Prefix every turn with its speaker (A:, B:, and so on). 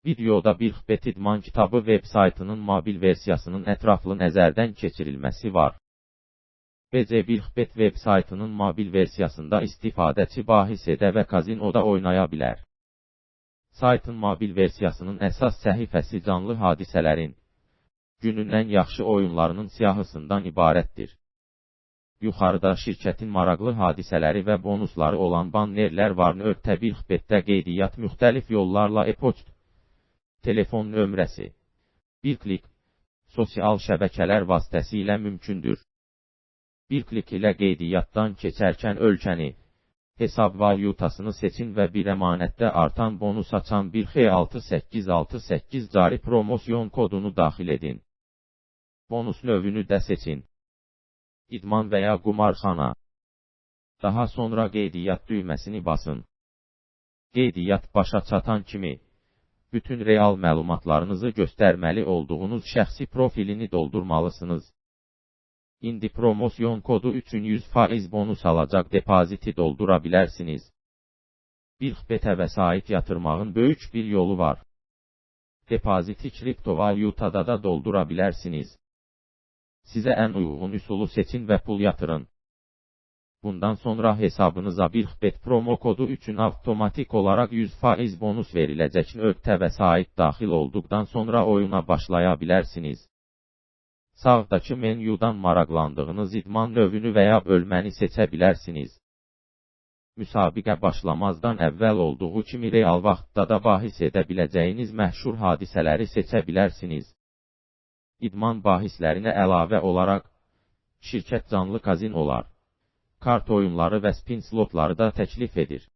A: Videoda BİLXBET İdman kitabı veb saytının mobil versiyasının ətraflı nəzərdən keçirilməsi var. BC BİLXBET veb saytının mobil versiyasında istifadəçi bahis edə və kazinoda oynaya bilər. Saytın mobil versiyasının əsas səhifəsi canlı hadisələrin, günün ən yaxşı oyunlarının siyahısından ibarətdir. Yuxarıda şirkətin maraqlı hadisələri və bonusları olan bannerlər var. BİLXBET-də qeydiyyat müxtəlif yollarla e-poçt, telefon nömrəsi, bir klik, sosial şəbəkələr vasitəsilə mümkündür. Bir klik ilə qeydiyyatdan keçərkən ölkəni, hesab valyutasını seçin və bir əmanətdə artan bonus açan 1X6868 cari promosyon kodunu daxil edin. Bonus növünü də seçin. İdman və ya qumarxana. Daha sonra qeydiyyat düyməsini basın. Qeydiyyat başa çatan kimi, bütün real məlumatlarınızı göstərməli olduğunuz şəxsi profilini doldurmalısınız. İndi promosyon kodu üçün 100% bonus alacaq depoziti doldura bilərsiniz. BİLXBET-ə vəsait yatırmağın böyük bir yolu var. Depoziti kriptovalyutada da doldura bilərsiniz. Sizə ən uyğun üsulu seçin və pul yatırın. Bundan sonra hesabınıza BİLXBET promo kodu üçün avtomatik olaraq 100% bonus veriləcək. Vəsait daxil olduqdan sonra oyuna başlaya bilərsiniz. Sağdakı menyudan maraqlandığınız idman növünü və ya bölməni seçə bilərsiniz. Müsabiqə başlamazdan əvvəl olduğu kimi real vaxtda da bahis edə biləcəyiniz məşhur hadisələri seçə bilərsiniz. İdman bahislərinə əlavə olaraq, şirkət canlı kazinolar, kart oyunları və spin slotları da təklif edir.